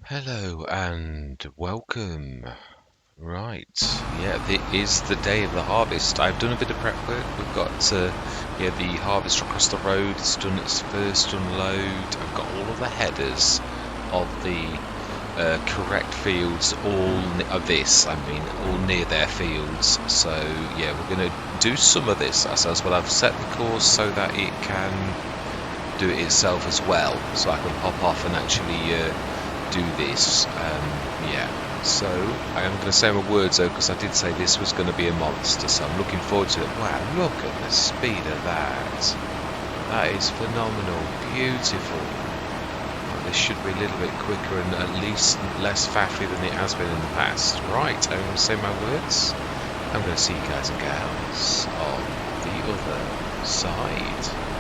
Hello and welcome. Right, yeah, it is the day of the harvest. I've done a bit of prep work. We've got the harvester across the road. It's done its first unload. I've got all of the headers of the correct fields, all near their fields. So yeah, we're going to do some of this ourselves, but I've set the course so that it can do it itself as well, so I can hop off and actually do this. Yeah, so I am going to say my words though, because I did say this was going to be a monster, so I'm looking forward to it. Wow, look at the speed of that. That is phenomenal. Beautiful. Well, this should be a little bit quicker and at least less faffy than it has been in the past. Right, I'm going to say my words. I'm going to see you guys and gals on the other side.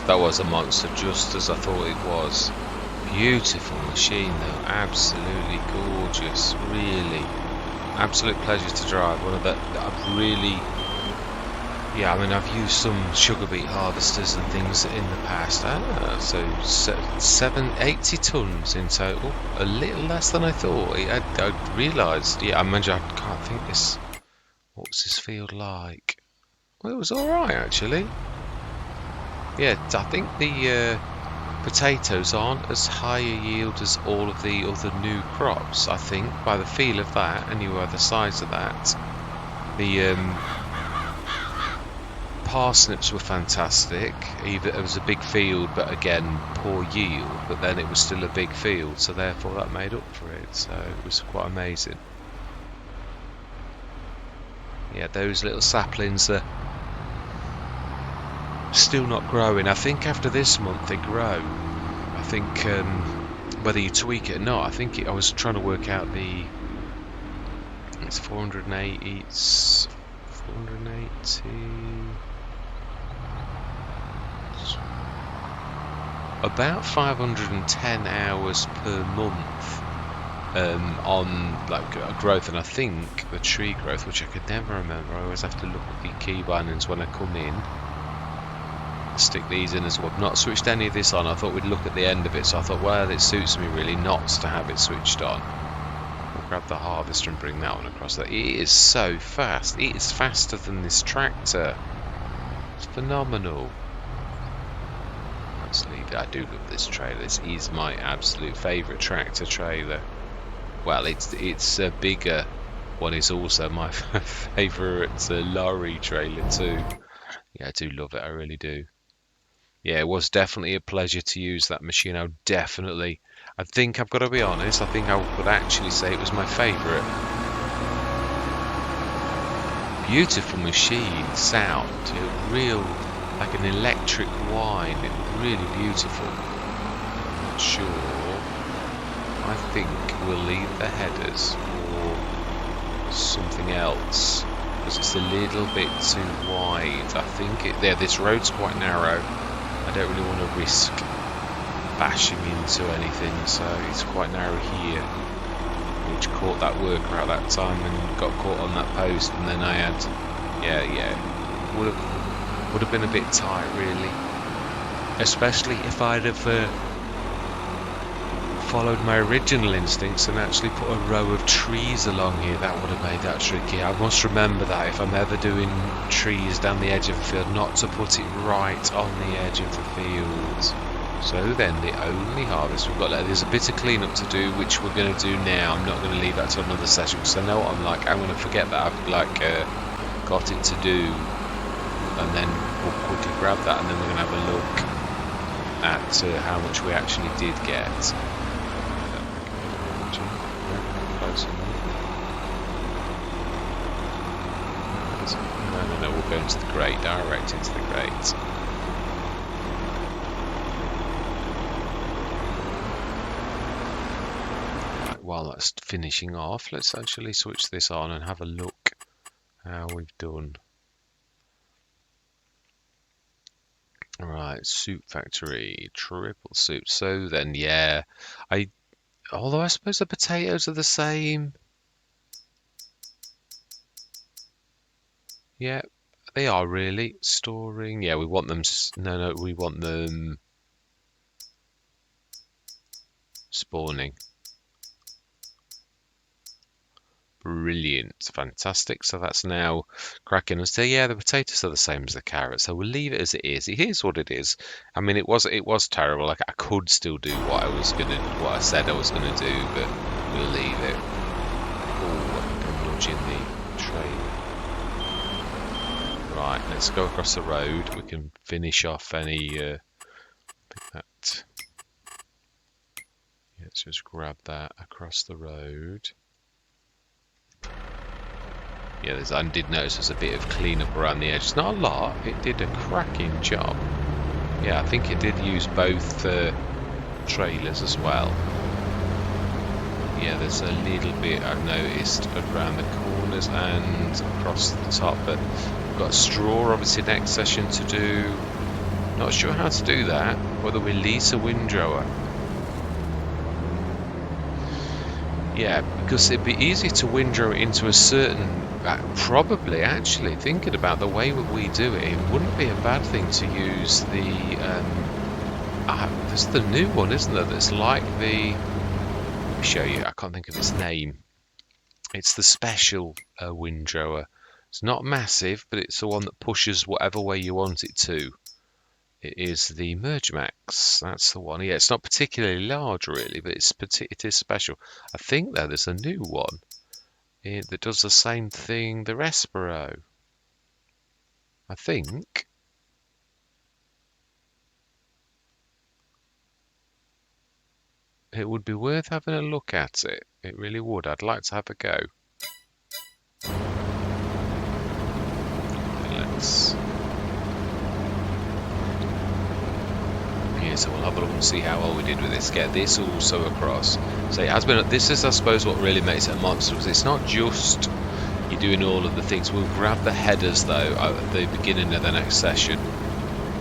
That was a monster, just as I thought it was. Beautiful machine though, absolutely gorgeous, really. Absolute pleasure to drive. One of the, I've really, yeah, I mean I've used some sugar beet harvesters and things in the past. So 80 tons in total, a little less than I thought. I realised, yeah, I can't think this, what was this field like? Well, it was alright actually. Yeah, I think the potatoes aren't as high a yield as all of the other new crops, I think, by the feel of that, anyway, the size of that. The parsnips were fantastic. It was a big field, but again, poor yield, but then it was still a big field, so therefore that made up for it, so it was quite amazing. Yeah, those little saplings are still not growing. I think after this month they grow. I think whether you tweak it or not, I think I was trying to work out it's 480, it's 480, about 510 hours per month on like growth, and I think the tree growth, which I could never remember, I always have to look at the key bindings when I come in. Stick these in as well. I've not switched any of this on. I thought we'd look at the end of it, so I thought, well, it suits me really not to have it switched on. I'll grab the harvester and bring that one across there. It is so fast. It is faster than this tractor. It's phenomenal. Let's leave it. I do love this trailer. This is my absolute favourite tractor trailer. Well, it's a bigger one. Is also my favourite lorry trailer too. Yeah, I do love it. I really do. Yeah, it was definitely a pleasure to use that machine. I think I've got to be honest, I think I would actually say it was my favourite. Beautiful machine, sound, real, like an electric whine, really beautiful. I'm not sure. I think we'll leave the headers for something else, because it's a little bit too wide. I think this road's quite narrow. I don't really want to risk bashing into anything, so it's quite narrow here, which caught that worker at that time and got caught on that post, and then I had, would have been a bit tight really, especially if I'd have followed my original instincts and actually put a row of trees along here. That would have made that tricky. I must remember that if I'm ever doing trees down the edge of the field, not to put it right on the edge of the field. So then the only harvest we've got left, there's a bit of cleanup to do, which we're going to do now. I'm not going to leave that to another session because I know what I'm like. I'm going to forget that I've got it to do, and then we'll quickly grab that, and then we're going to have a look at how much we actually did get. No, we'll go into the grate, direct into the grate. Right, while that's finishing off, let's actually switch this on and have a look how we've done. Right, soup factory, triple soup. So then, yeah, although I suppose the potatoes are the same. Yeah, they are really. Storing. Yeah, we want them. No, we want them spawning. Brilliant, fantastic. So that's now cracking. And so yeah, the potatoes are the same as the carrots. So we'll leave it as it is. It is what it is. I mean, it was terrible. Like I could still do what I said I was gonna do, but we'll leave it. Oh, I'm nudging the train. Right, let's go across the road. We can finish off any. That. Yeah, let's just grab that across the road. Yeah, I did notice there's a bit of cleanup around the edge. It's not a lot. It did a cracking job. Yeah, I think it did use both trailers as well. Yeah, there's a little bit I've noticed around the corners and across the top, but we've got straw obviously next session to do. Not sure how to do that. Whether we lease a windrower. Yeah, because it'd be easy to windrow it into a certain. Probably, actually, thinking about the way that we do it, it wouldn't be a bad thing to use the. There's the new one, isn't there? That's like the. Let me show you. I can't think of its name. It's the special windrower. It's not massive, but it's the one that pushes whatever way you want it to. It is the Mergemax. That's the one. Yeah, it's not particularly large, really, but it is special. I think there's a new one that does the same thing. The Respiro. I think. It would be worth having a look at it. It really would. I'd like to have a go. Let's. So we'll have a look and see how well we did with this. Get this also across. So it has been. This is, I suppose, what really makes it a monster. It's not just you're doing all of the things. We'll grab the headers though at the beginning of the next session.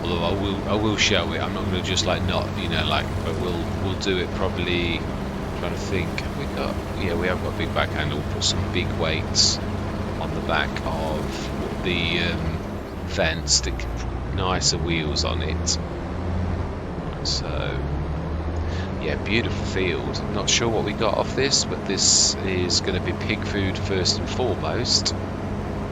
Although I will show it. I'm not going to just but we'll do it probably. I'm trying to think. Have we got? Yeah, we have got a big back handle. We'll put some big weights on the back of the fence to put nicer wheels on it. So, yeah, beautiful field. Not sure what we got off this, but this is going to be pig food first and foremost.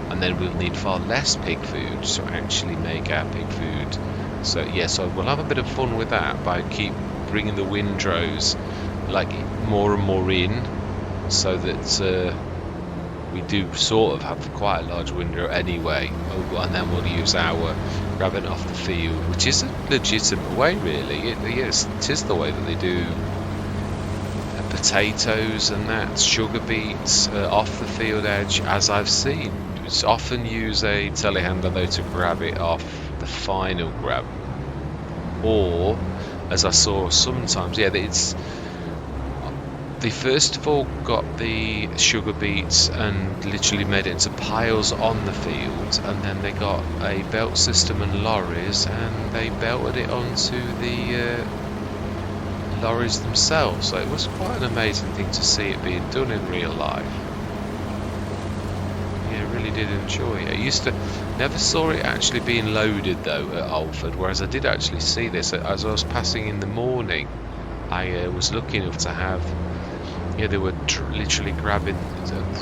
And then we'll need far less pig food to actually make our pig food. So, yeah, so we'll have a bit of fun with that by keep bringing the windrows more and more in, so that we do sort of have quite a large windrow anyway. And then we'll use our grabbing off the field, which is a legitimate way, really. It is the way that they do potatoes and that, sugar beets off the field edge, as I've seen. It's often use a telehandler though to grab it off the final grab, or as I saw sometimes, they first of all got the sugar beets and literally made it into piles on the field, and then they got a belt system and lorries and they belted it onto the lorries themselves. So it was quite an amazing thing to see it being done in real life. Yeah, I really did enjoy it. I used to never saw it actually being loaded though at Alford, whereas I did actually see this as I was passing in the morning. I was lucky enough to have, yeah, they were literally grabbing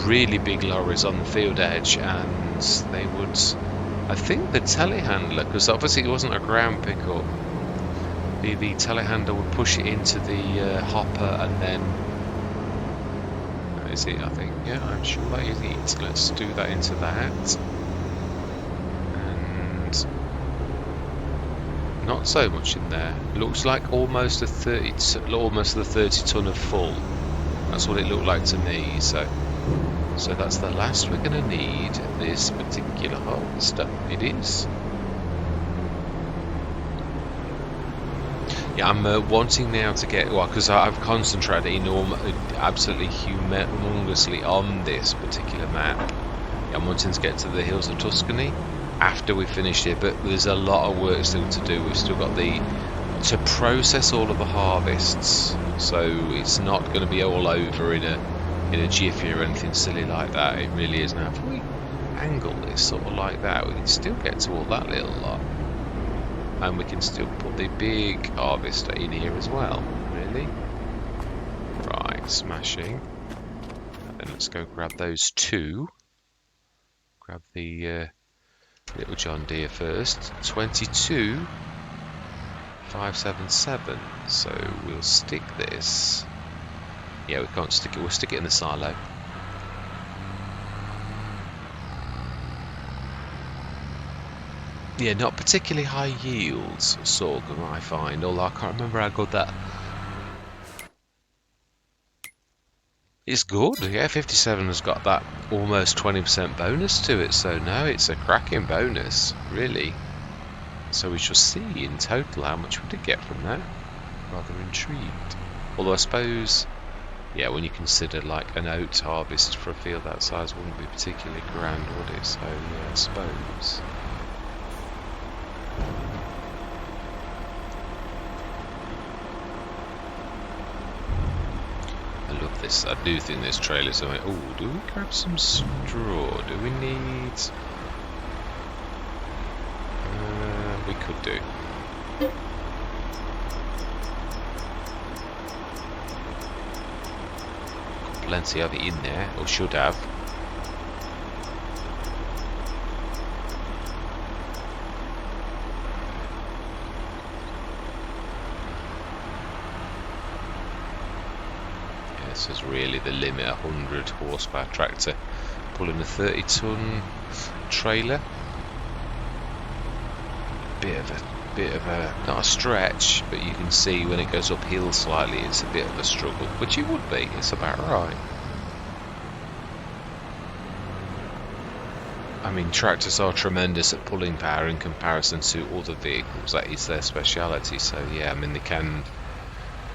really big lorries on the field edge, and they would, I think the telehandler, because obviously it wasn't a ground pickup, the telehandler would push it into the hopper, and then is it? I think, yeah, I'm sure that is it. Let's do that into that, and not so much in there. Looks like almost the 30 ton of full. That's what it looked like to me. So that's the last we're going to need this particular harvester. It is. Yeah, I'm wanting now to get, well, because I've concentrated absolutely humongously on this particular map. Yeah, I'm wanting to get to the hills of Tuscany after we finish it, but there's a lot of work still to do. We've still got to process all of the harvests, so it's not going to be all over in a jiffy or anything silly like that. It really is. Now, if we angle this sort of like that, we can still get to all that little lot. And we can still put the big harvester in here as well. Really? Right, smashing. And then let's go grab those two. Grab the little John Deere first. 22,577. So we'll stick this. Yeah, we can't stick it. We'll stick it in the silo. Yeah, not particularly high yields sorghum, I find, although I can't remember how good that. It's good, yeah. 57 has got that almost 20% bonus to it, so no, it's a cracking bonus, really. So we shall see in total how much we did get from that. Rather intrigued. Although I suppose, yeah, when you consider like an oat harvest for a field that size wouldn't be particularly grand, would it? So yeah, I suppose. I love this. I do think this trailer's like, oh, do we grab some straw? Do we need? We could do. Got plenty of it in there, or should have. This is really the limit, 100 horsepower tractor pulling a 30-ton trailer. Bit of a not a stretch, but you can see when it goes uphill slightly, it's a bit of a struggle, which it would be. It's about right. I mean, tractors are tremendous at pulling power in comparison to other vehicles. That is their speciality. So yeah, I mean they can.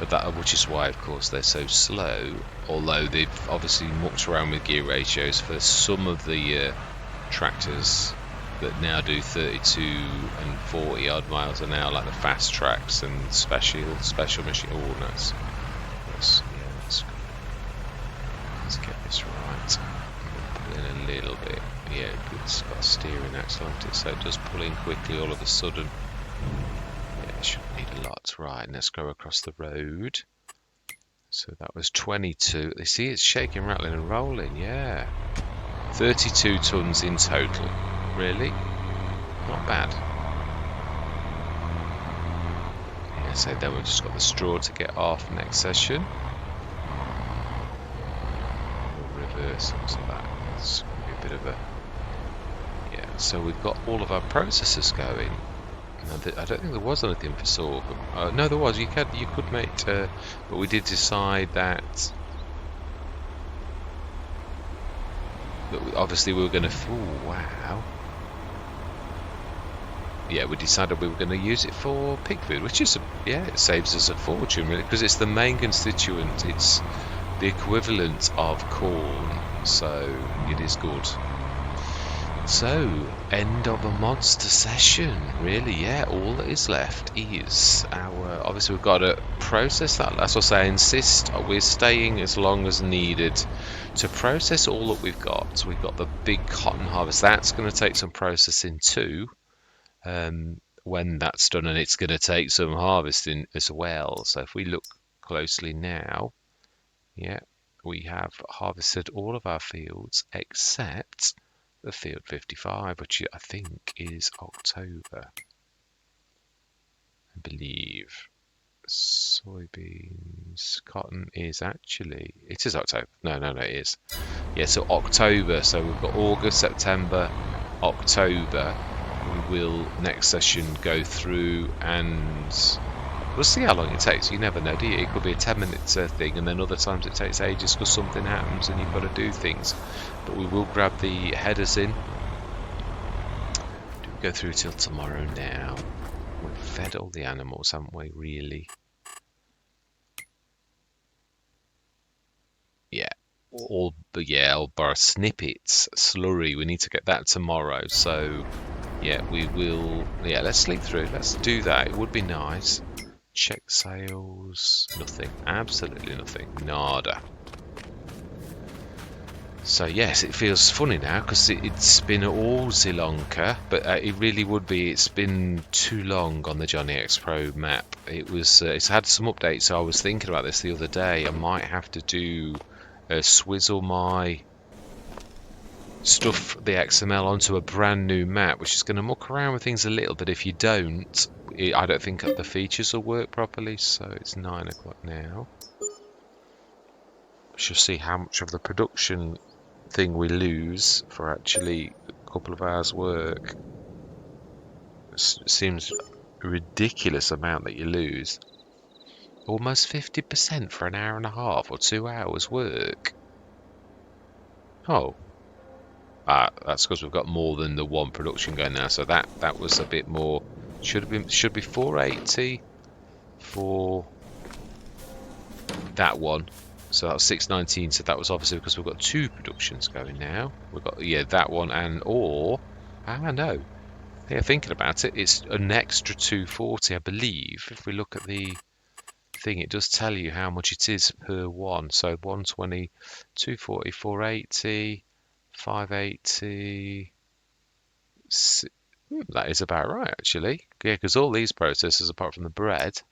But that, which is why, of course, they're so slow. Although they've obviously mucked around with gear ratios for some of the tractors that now do 32 and 40 odd miles an hour, like the fast tracks and special machine. Oh, let's get this right. Pull in a little bit. Yeah, it's got a steering axle on it, so it does pull in quickly all of a sudden. Shouldn't need a lot. Right, let's go across the road. So that was 22. You see, it's shaking, rattling and rolling. Yeah, 32 tons in total. Really, not bad. Yeah, so then we've just got the straw to get off next session. We'll reverse onto that. It's going to be a bit of a, yeah. So we've got all of our processors going. I don't think there was anything for sorghum. No, there was. You could make, but we did decide that obviously we were going to. Oh wow! Yeah, we decided we were going to use it for pig food, which is it saves us a fortune really, because it's the main constituent. It's the equivalent of corn, so it is good. So, end of a monster session, really, yeah. All that is left is our. Obviously, we've got to process that. That's what I insist. We're staying as long as needed to process all that we've got. So, we've got the big cotton harvest. That's going to take some processing too. When that's done, and it's going to take some harvesting as well. So, if we look closely now, yeah, we have harvested all of our fields except the field 55, which I think is October, I believe. Soybeans, cotton is actually, it is October. No, it is. Yeah, so October. So we've got August, September, October. We will next session go through and we'll see how long it takes. You never know, do you? It could be a 10-minute thing, and then other times it takes ages because something happens and you've got to do things. But we will grab the headers in. Go through till tomorrow now. We've fed all the animals, haven't we, really? Yeah. All bar snippets, slurry. We need to get that tomorrow. So, yeah, we will. Yeah, let's sleep through. Let's do that. It would be nice. Check sales. Nothing. Absolutely nothing. Nada. So yes, it feels funny now because it's been all Zielonka, but it really would be. It's been too long on the Johnny X Pro map. It was. It's had some updates. So I was thinking about this the other day. I might have to do swizzle my stuff, the XML, onto a brand new map, which is going to muck around with things a little. But if you don't, I don't think the features will work properly. So it's 9 o'clock now. We shall see how much of the production thing we lose for actually a couple of hours work. It seems a ridiculous amount that you lose. Almost 50% for an hour and a half or 2 hours work. Oh, that's because we've got more than the one production going now. So that was a bit more. Should be 480 for that one. So that was 619. So that was obviously because we've got two productions going now. We've got that one no. Yeah, thinking about it, it's an extra 240, I believe. If we look at the thing, it does tell you how much it is per one. So 120, 240, 480, 580. That is about right, actually. Yeah, because all these processes, apart from the bread,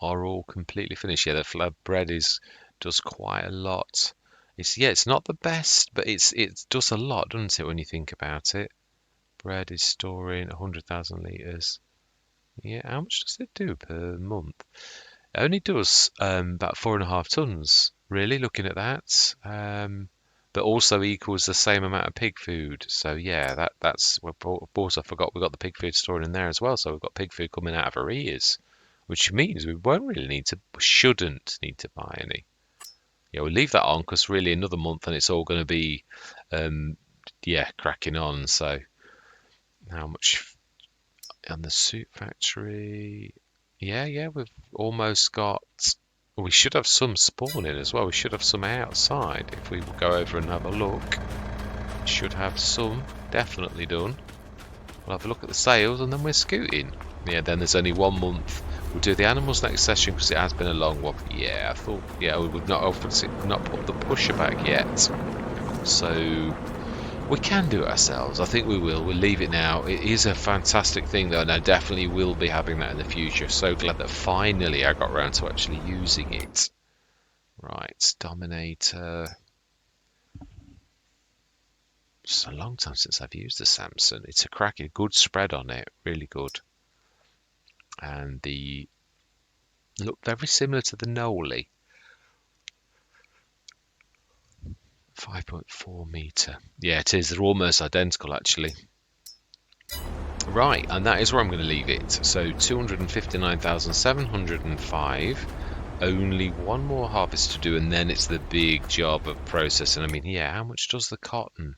are all completely finished. Yeah, the bread does quite a lot. It's not the best, but it does a lot, doesn't it, when you think about it? Bread is storing 100,000 litres. Yeah, how much does it do per month? It only does about 4.5 tons, really, looking at that. But also equals the same amount of pig food. So yeah, that's. Of course, I forgot we've got the pig food stored in there as well. So we've got pig food coming out of our ears, which means we shouldn't need to buy any. Yeah, we'll leave that on because really another month and it's all going to be, cracking on. So how much on the soup factory? Yeah, we've almost got. We should have some spawning as well. We should have some outside. If we go over and have a look, should have some definitely done. We'll have a look at the sales and then we're scooting. Yeah, then there's only 1 month. We'll do the animals next session because it has been a long one. Yeah, I thought. Yeah, we would not put the pusher back yet. So we can do it ourselves. I think we will. We'll leave it now. It is a fantastic thing, though, and I definitely will be having that in the future. So glad that finally I got around to actually using it. Right, Dominator. It's a long time since I've used the Samsung. It's a cracking, good spread on it, really good. And the look very similar to the Noli. 5.4 meter. Yeah, it is. They're almost identical, actually. Right, and that is where I'm going to leave it. So 259,705. Only one more harvest to do, and then it's the big job of processing. I mean, yeah, how much does the cotton,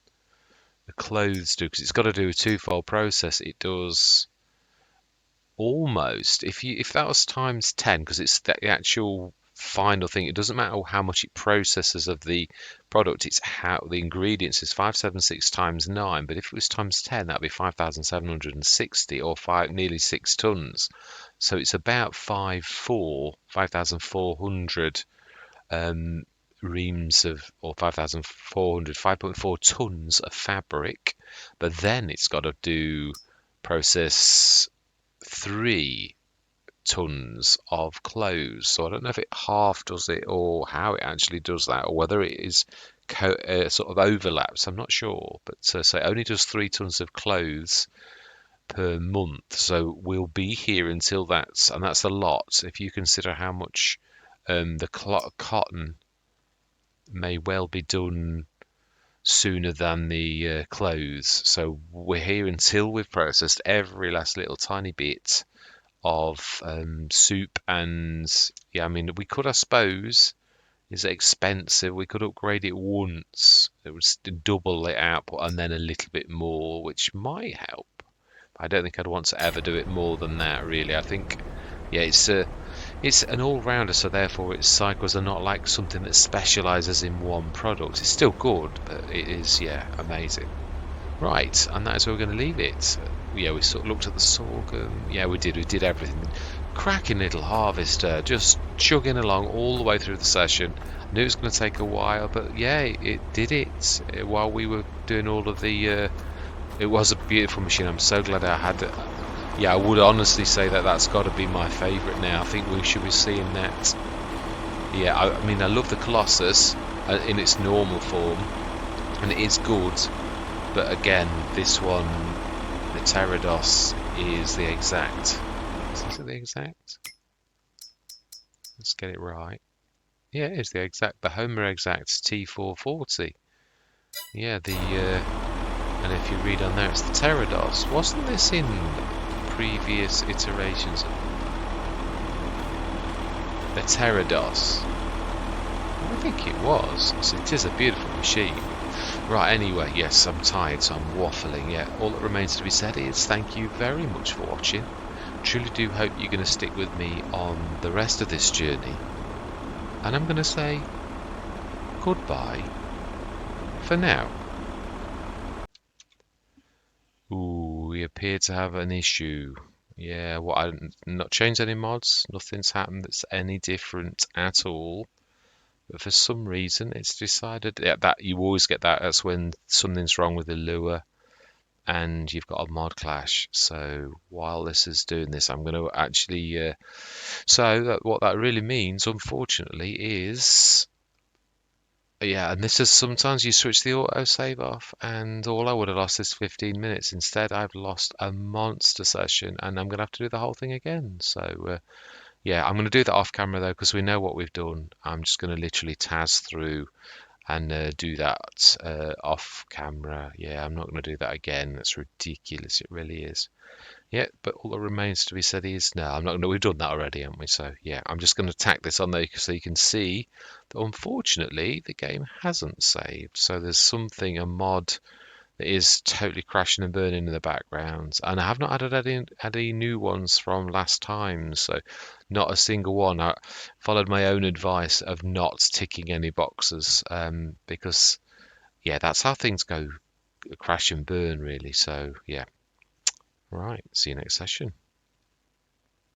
the clothes do? Because it's got to do a twofold process. It does almost, if that was times 10, because it's the actual final thing. It doesn't matter how much it processes of the product, it's how the ingredients is 576 times 9, but if it was times 10, that'd be 5,760 or nearly 6 tons. So it's about 5,400 reams of, or 5,400, 5.4 tons of fabric, but then it's got to process 3 tons of clothes. So I don't know if it half does it or how it actually does that, or whether it is sort of overlaps. I'm not sure, but so it only does 3 tons of clothes per month. So we'll be here until that's a lot if you consider how much the cotton may well be done sooner than the clothes. So we're here until we've processed every last little tiny bit of soup. And yeah, I mean, we could, I suppose, is it expensive? We could upgrade it once. It would double the output and then a little bit more, which might help. I don't think I'd want to ever do it more than that, really. I think, yeah, it's an all-rounder, so therefore its cycles are not like something that specialises in one product. It's still good, but it is, yeah, amazing. Right, and that is where we're going to leave it. Yeah, we sort of looked at the sorghum. Yeah, we did everything. Cracking little harvester, just chugging along all the way through the session. I knew it was going to take a while, but yeah, it did it while we were doing all of the... it was a beautiful machine. I'm so glad I had it. Yeah, I would honestly say that that's got to be my favourite now. I think we should be seeing that. Yeah, I mean, I love the Colossus in its normal form, and it is good. But again, this one, the Pterodos, is the exact. Is it the exact? Let's get it right. Yeah, it is the exact. The Homer Exact T440. Yeah, and if you read on there, it's the Pterodos. Wasn't this in previous iterations of the Pterodos? I think it was. So it is a beautiful machine. Right, anyway, yes, I'm tired, so I'm waffling. Yeah, all that remains to be said is thank you very much for watching. Truly do hope you're going to stick with me on the rest of this journey. And I'm going to say goodbye for now. Ooh, we appear to have an issue. Yeah, well, I've not changed any mods. Nothing's happened that's any different at all. But for some reason, it's decided that you always get that. That's when something's wrong with the lure and you've got a mod clash. So while this is doing this, I'm going to actually... what that really means, unfortunately, is... Yeah, and this is sometimes you switch the autosave off, and all I would have lost is 15 minutes. Instead, I've lost a monster session, and I'm going to have to do the whole thing again. So, yeah, I'm going to do that off camera, though, because we know what we've done. I'm just going to literally Taz through and do that off camera. Yeah, I'm not going to do that again. That's ridiculous. It really is. Yeah, but all that remains to be said is no, I'm not going to. We've done that already, haven't we? So yeah, I'm just going to tack this on there so you can see that unfortunately the game hasn't saved. So there's a mod that is totally crashing and burning in the background, and I have not added any new ones from last time. So not a single one. I followed my own advice of not ticking any boxes because yeah, that's how things go, crash and burn really. So yeah. Right, see you next session.